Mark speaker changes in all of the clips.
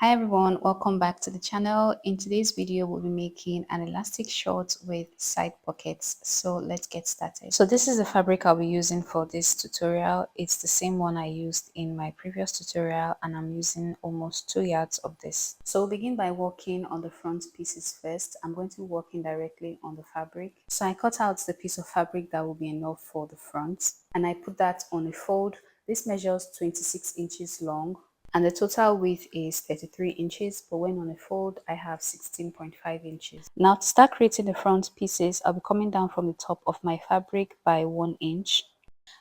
Speaker 1: Hi everyone, welcome back to the channel. In today's video, we'll be making an elastic short with side pockets. So let's get started. So this is the fabric I'll be using for this tutorial. It's the same one I used in my previous tutorial and I'm using almost 2 yards of this. So we'll begin by working on the front pieces first. I'm going to be working directly on the fabric. So I cut out the piece of fabric that will be enough for the front and I put that on a fold. This measures 26 inches long and the total width is 33 inches, but when on a fold I have 16.5 inches. Now to start creating the front pieces, I'll be coming down from the top of my fabric by 1 inch.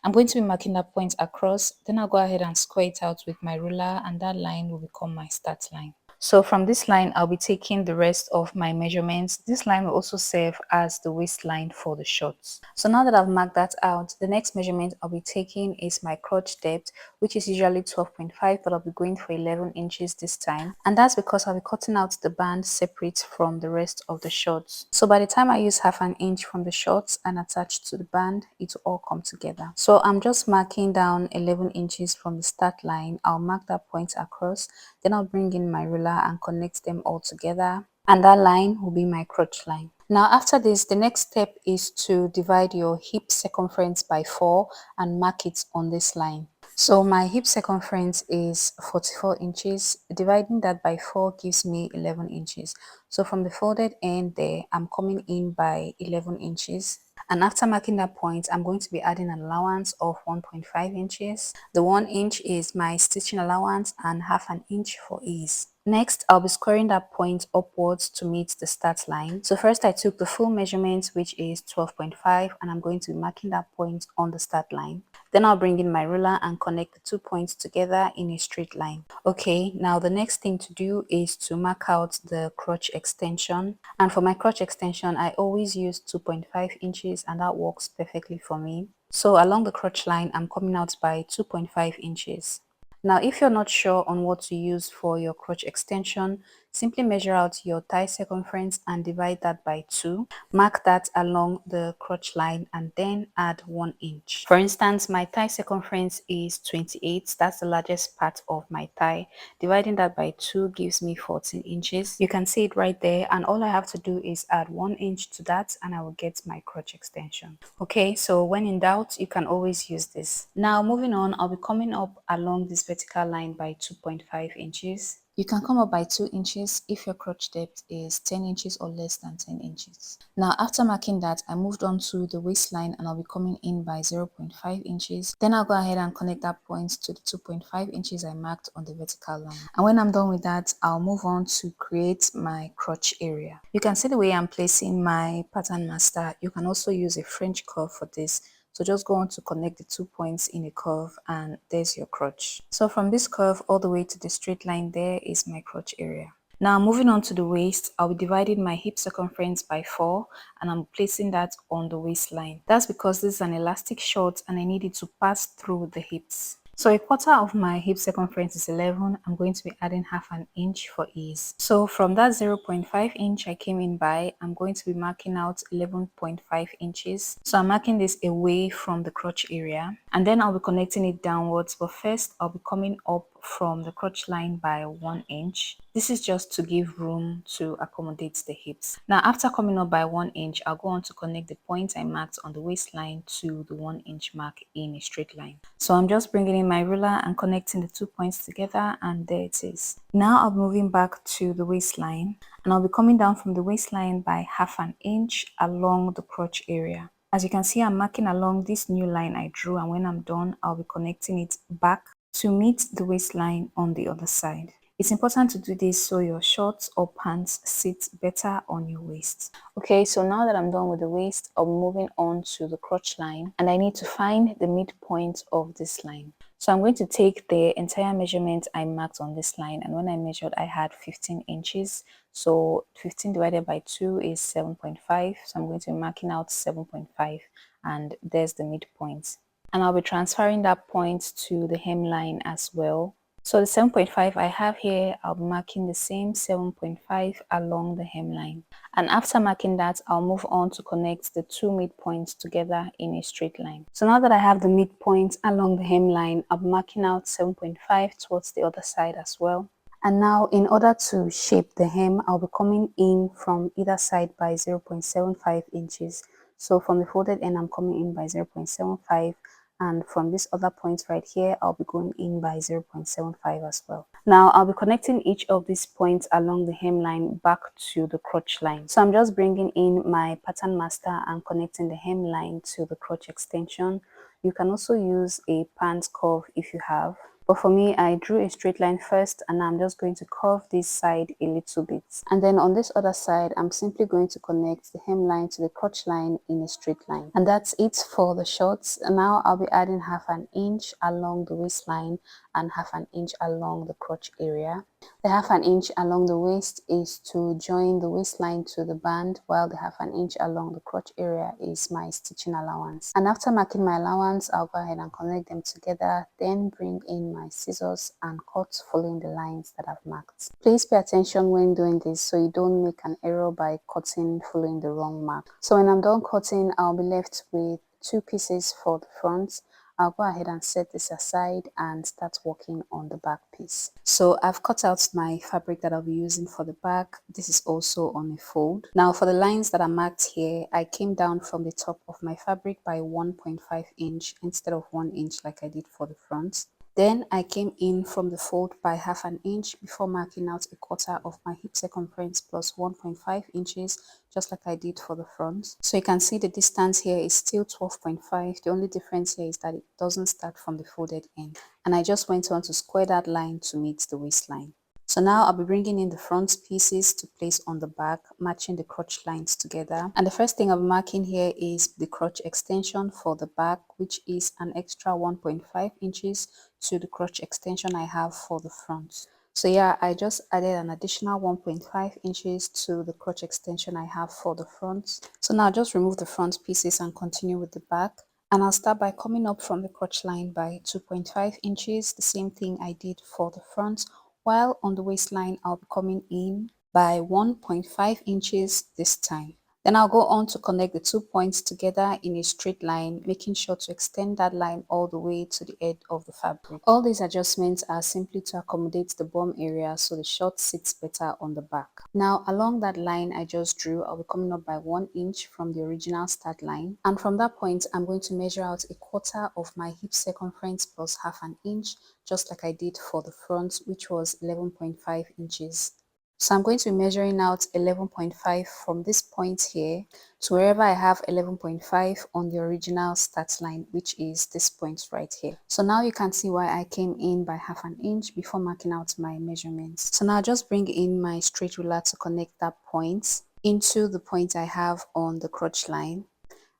Speaker 1: I'm going to be marking that point across, then I'll go ahead and square it out with my ruler and that line will become my start line. So from this line, I'll be taking the rest of my measurements. This line will also serve as the waistline for the shorts. So now that I've marked that out, the next measurement I'll be taking is my crotch depth, which is usually 12.5, but I'll be going for 11 inches this time. And that's because I'll be cutting out the band separate from the rest of the shorts. So by the time I use half an inch from the shorts and attach to the band, it will all come together. So I'm just marking down 11 inches from the start line. I'll mark that point across, then I'll bring in my ruler and connect them all together, and that line will be my crotch line. Now after this, the next step is to divide your hip circumference by 4 and mark it on this line. So my hip circumference is 44 inches. Dividing that by 4 gives me 11 inches. So from the folded end there, I'm coming in by 11 inches. And after marking that point, I'm going to be adding an allowance of 1.5 inches. The 1 inch is my stitching allowance and half an inch for ease. Next, I'll be squaring that point upwards to meet the start line. So first I took the full measurement, which is 12.5, and I'm going to be marking that point on the start line. Then I'll bring in my ruler and connect the 2 points together in a straight line. Okay, now the next thing to do is to mark out the crotch extension. And for my crotch extension, I always use 2.5 inches and that works perfectly for me. So along the crotch line, I'm coming out by 2.5 inches. Now, if you're not sure on what to use for your crotch extension, simply measure out your thigh circumference and divide that by 2. Mark that along the crotch line and then add 1 inch. For instance, my thigh circumference is 28. That's the largest part of my thigh. Dividing that by 2 gives me 14 inches. You can see it right there, and all I have to do is add 1 inch to that and I will get my crotch extension. Okay, so when in doubt, you can always use this. Now moving on, I'll be coming up along this vertical line by 2.5 inches. You can come up by 2 inches if your crotch depth is 10 inches or less than 10 inches. Now after marking that, I moved on to the waistline and I'll be coming in by 0.5 inches. Then I'll go ahead and connect that point to the 2.5 inches I marked on the vertical line. And when I'm done with that, I'll move on to create my crotch area. You can see the way I'm placing my pattern master. You can also use a French curve for this. So just go on to connect the 2 points in a curve and there's your crotch. So from this curve all the way to the straight line there is my crotch area. Now moving on to the waist, I'll be dividing my hip circumference by 4 and I'm placing that on the waistline. That's because this is an elastic short and I need it to pass through the hips. So a quarter of my hip circumference is 11. I'm going to be adding half an inch for ease. So from that 0.5 inch I came in by, I'm going to be marking out 11.5 inches. So I'm marking this away from the crotch area and then I'll be connecting it downwards. But first I'll be coming up from the crotch line by 1 inch. This is just to give room to accommodate the hips. Now after coming up by 1 inch, I'll go on to connect the point I marked on the waistline to the 1 inch mark in a straight line. So I'm just bringing in my ruler and connecting the 2 points together and there it is. Now I'll be moving back to the waistline and I'll be coming down from the waistline by half an inch along the crotch area. As you can see, I'm marking along this new line I drew, and when I'm done, I'll be connecting it back to meet the waistline on the other side. It's important to do this so your shorts or pants sit better on your waist. Okay, so now that I'm done with the waist, I'll be moving on to the crotch line and I need to find the midpoint of this line. So I'm going to take the entire measurement I marked on this line, and when I measured I had 15 inches. So 15 divided by 2 is 7.5. So I'm going to be marking out 7.5 and there's the midpoint. And I'll be transferring that point to the hemline as well. So the 7.5 I have here, I'll be marking the same 7.5 along the hemline. And after marking that, I'll move on to connect the 2 midpoints together in a straight line. So now that I have the midpoint along the hemline, I'll be marking out 7.5 towards the other side as well. And now in order to shape the hem, I'll be coming in from either side by 0.75 inches. So from the folded end, I'm coming in by 0.75, and from this other point right here, I'll be going in by 0.75 as well. Now I'll be connecting each of these points along the hemline back to the crotch line. So I'm just bringing in my pattern master and connecting the hemline to the crotch extension. You can also use a pant curve if you have. But for me, I drew a straight line first, and I'm just going to curve this side a little bit. And then on this other side, I'm simply going to connect the hemline to the crotch line in a straight line. And that's it for the shorts. And now I'll be adding half an inch along the waistline and half an inch along the crotch area. The half an inch along the waist is to join the waistline to the band, while the half an inch along the crotch area is my stitching allowance. And after marking my allowance, I'll go ahead and connect them together, then bring in my scissors and cut following the lines that I've marked. Please pay attention when doing this so you don't make an error by cutting following the wrong mark. So when I'm done cutting, I'll be left with 2 pieces for the front. I'll go ahead and set this aside and start working on the back piece. So I've cut out my fabric that I'll be using for the back. This is also on a fold. Now for the lines that are marked here, I came down from the top of my fabric by 1.5 inch instead of 1 inch like I did for the front. Then I came in from the fold by half an inch before marking out a quarter of my hip circumference plus 1.5 inches, just like I did for the front. So you can see the distance here is still 12.5. The only difference here is that it doesn't start from the folded end. And I just went on to square that line to meet the waistline. So now I'll be bringing in the front pieces to place on the back, matching the crotch lines together. And the first thing I'll be marking here is the crotch extension for the back, which is an extra 1.5 inches to the crotch extension I have for the front. So yeah, I just added an additional 1.5 inches to the crotch extension I have for the front. So now I'll just remove the front pieces and continue with the back. And I'll start by coming up from the crotch line by 2.5 inches, the same thing I did for the front, while on the waistline I'll be coming in by 1.5 inches this time. Then I'll go on to connect the 2 points together in a straight line, making sure to extend that line all the way to the edge of the fabric. All these adjustments are simply to accommodate the bum area so the short sits better on the back. Now along that line I just drew, I'll be coming up by 1 inch from the original start line. And from that point, I'm going to measure out a quarter of my hip circumference plus half an inch, just like I did for the front, which was 11.5 inches. So I'm going to be measuring out 11.5 from this point here to wherever I have 11.5 on the original start line, which is this point right here. So now you can see why I came in by half an inch before marking out my measurements. So now I'll just bring in my straight ruler to connect that point into the point I have on the crotch line.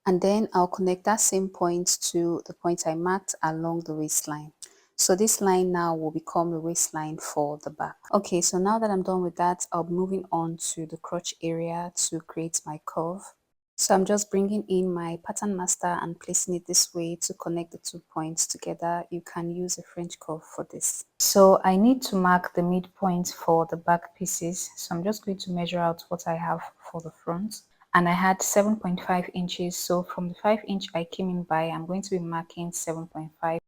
Speaker 1: And then I'll connect that same point to the point I marked along the waistline. So this line now will become the waistline for the back. Okay, so now that I'm done with that, I'll be moving on to the crotch area to create my curve. So I'm just bringing in my pattern master and placing it this way to connect the 2 points together. You can use a French curve for this. So I need to mark the midpoint for the back pieces. So I'm just going to measure out what I have for the front. And I had 7.5 inches. So from the 5 inch I came in by, I'm going to be marking 7.5.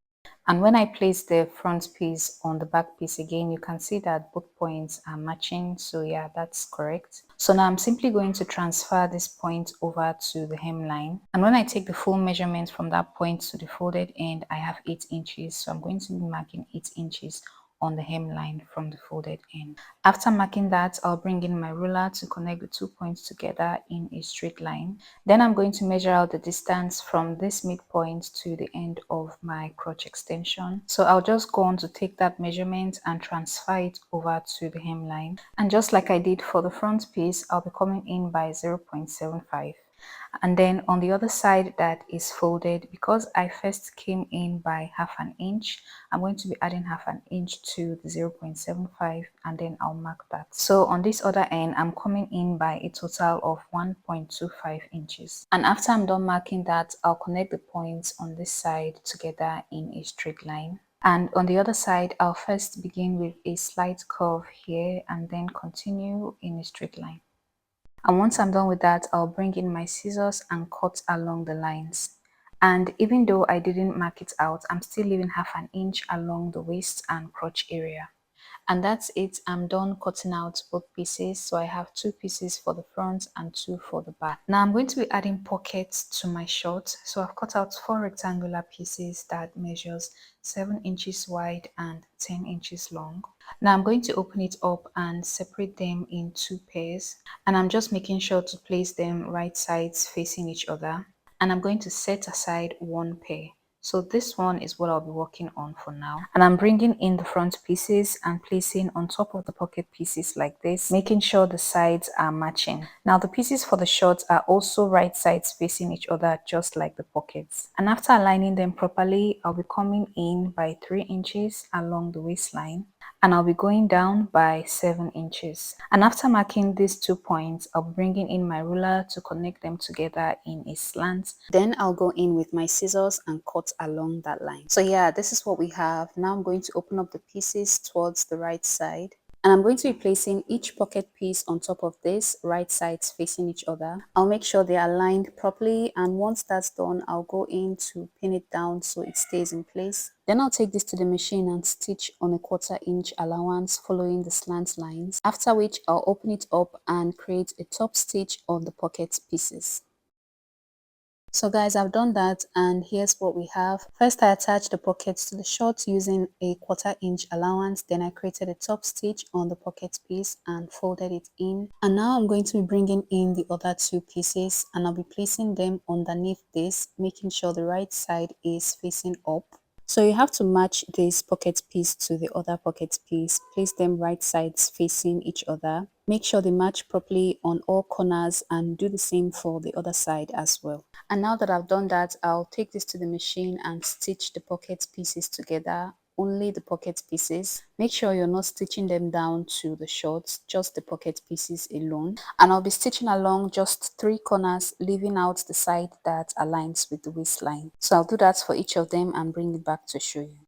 Speaker 1: And when I place the front piece on the back piece again, you can see that both points are matching. So yeah, that's correct. So now I'm simply going to transfer this point over to the hemline. And when I take the full measurement from that point to the folded end, I have 8 inches. So I'm going to be marking 8 inches on the hemline from the folded end. After marking that, I'll bring in my ruler to connect the 2 points together in a straight line. Then I'm going to measure out the distance from this midpoint to the end of my crotch extension. So I'll just go on to take that measurement and transfer it over to the hemline. And just like I did for the front piece, I'll be coming in by 0.75. And then on the other side that is folded, because I first came in by half an inch, I'm going to be adding half an inch to the 0.75, and then I'll mark that. So on this other end, I'm coming in by a total of 1.25 inches. And after I'm done marking that, I'll connect the points on this side together in a straight line. And on the other side, I'll first begin with a slight curve here and then continue in a straight line. And once I'm done with that, I'll bring in my scissors and cut along the lines. And even though I didn't mark it out, I'm still leaving half an inch along the waist and crotch area. And that's it. I'm done cutting out both pieces. So I have 2 pieces for the front and 2 for the back. Now I'm going to be adding pockets to my short. So I've cut out 4 rectangular pieces that measures 7 inches wide and 10 inches long. Now I'm going to open it up and separate them in 2 pairs. And I'm just making sure to place them right sides facing each other. And I'm going to set aside 1 pair. So this one is what I'll be working on for now. And I'm bringing in the front pieces and placing on top of the pocket pieces like this, making sure the sides are matching. Now the pieces for the shorts are also right sides facing each other, just like the pockets. And after aligning them properly, I'll be coming in by 3 inches along the waistline. And I'll be going down by 7 inches. And after marking these 2 points, I'll be bringing in my ruler to connect them together in a slant. Then I'll go in with my scissors and cut along that line. So yeah, this is what we have. Now I'm going to open up the pieces towards the right side. And I'm going to be placing each pocket piece on top of this, right sides facing each other. I'll make sure they are aligned properly, and once that's done, I'll go in to pin it down so it stays in place. Then I'll take this to the machine and stitch on a 1/4 inch allowance following the slant lines, after which I'll open it up and create a top stitch on the pocket pieces. So guys, I've done that, and here's what we have. First, I attached the pockets to the shorts using a 1/4 inch allowance. Then I created a top stitch on the pocket piece and folded it in. And now I'm going to be bringing in the other 2 pieces, and I'll be placing them underneath this, making sure the right side is facing up. So you have to match this pocket piece to the other pocket piece. Place them right sides facing each other. Make sure they match properly on all corners, and do the same for the other side as well. And now that I've done that, I'll take this to the machine and stitch the pocket pieces together. Only the pocket pieces. Make sure you're not stitching them down to the shorts, just the pocket pieces alone. And I'll be stitching along just 3 corners, leaving out the side that aligns with the waistline. So I'll do that for each of them and bring it back to show you.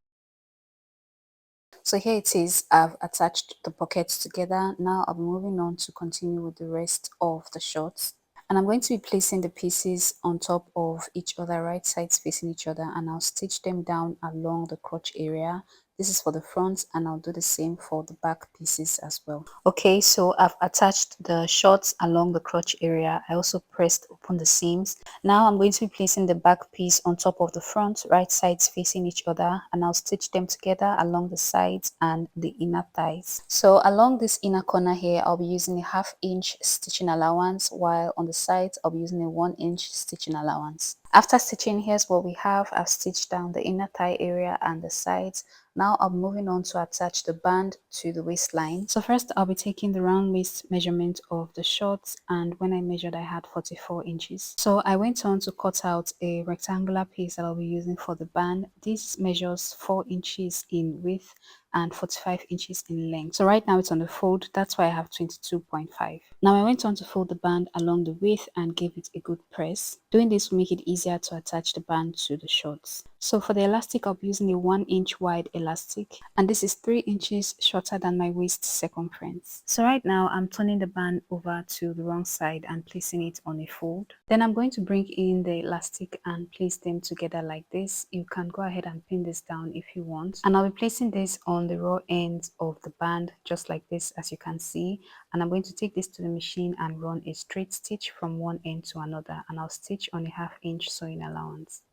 Speaker 1: So here it is. I've attached the pockets together. Now I'll be moving on to continue with the rest of the shorts. And I'm going to be placing the pieces on top of each other, right sides facing each other, and I'll stitch them down along the crotch area. This is for the front, and I'll do the same for the back pieces as well. Okay, so I've attached the shorts along the crotch area. I also pressed open the seams. Now I'm going to be placing the back piece on top of the front, right sides facing each other, and I'll stitch them together along the sides and the inner thighs. So along this inner corner here, I'll be using a 1/2 inch stitching allowance, while on the sides I'll be using a 1 inch stitching allowance. After stitching, here's what we have. I've stitched down the inner thigh area and the sides. Now I'm moving on to attach the band to the waistline. So first I'll be taking the round waist measurement of the shorts, and when I measured I had 44 inches. So I went on to cut out a rectangular piece that I'll be using for the band. This measures 4 inches in width and 45 inches in length. So right now it's on the fold, that's why I have 22.5. Now I went on to fold the band along the width and gave it a good press. Doing this will make it easier to attach the band to the shorts. So for the elastic, I'll be using a 1 inch wide elastic, and this is 3 inches shorter than my waist circumference. So right now I'm turning the band over to the wrong side and placing it on a fold. Then I'm going to bring in the elastic and place them together like this. You can go ahead and pin this down if you want. And I'll be placing this on the raw end of the band just like this, as you can see. And I'm going to take this to the machine and run a straight stitch from one end to another, and I'll stitch on a 1/2 inch sewing allowance.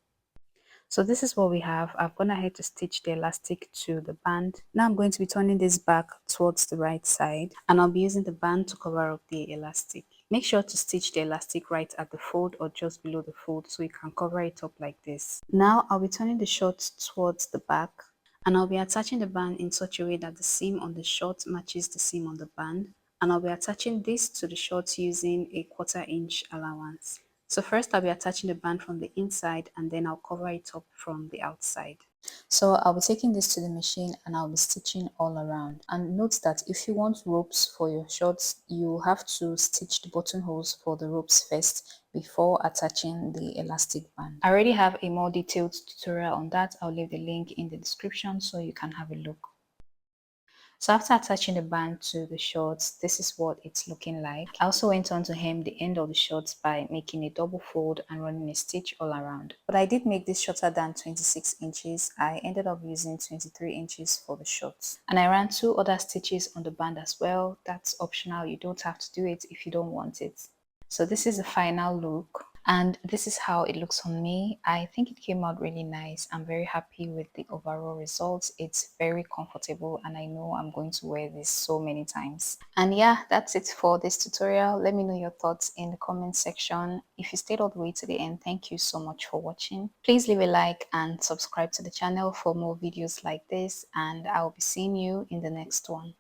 Speaker 1: So this is what we have. I've gone ahead to stitch the elastic to the band. Now I'm going to be turning this back towards the right side, and I'll be using the band to cover up the elastic. Make sure to stitch the elastic right at the fold or just below the fold so you can cover it up like this. Now I'll be turning the short towards the back, and I'll be attaching the band in such a way that the seam on the short matches the seam on the band. And I'll be attaching this to the shorts using a 1/4 inch allowance. So first I'll be attaching the band from the inside, and then I'll cover it up from the outside. So I'll be taking this to the machine and I'll be stitching all around. And note that if you want ropes for your shorts, you have to stitch the buttonholes for the ropes first before attaching the elastic band. I already have a more detailed tutorial on that. I'll leave the link in the description so you can have a look. So after attaching the band to the shorts, this is what it's looking like. I also went on to hem the end of the shorts by making a double fold and running a stitch all around. But I did make this shorter than 26 inches. I ended up using 23 inches for the shorts. And I ran 2 other stitches on the band as well. That's optional. You don't have to do it if you don't want it. So this is the final look. And this is how it looks on me. I think it came out really nice. I'm very happy with the overall results. It's very comfortable and I know I'm going to wear this so many times. And yeah, that's it for this tutorial. Let me know your thoughts in the comment section. If you stayed all the way to the end, thank you so much for watching. Please leave a like and subscribe to the channel for more videos like this, and I'll be seeing you in the next one.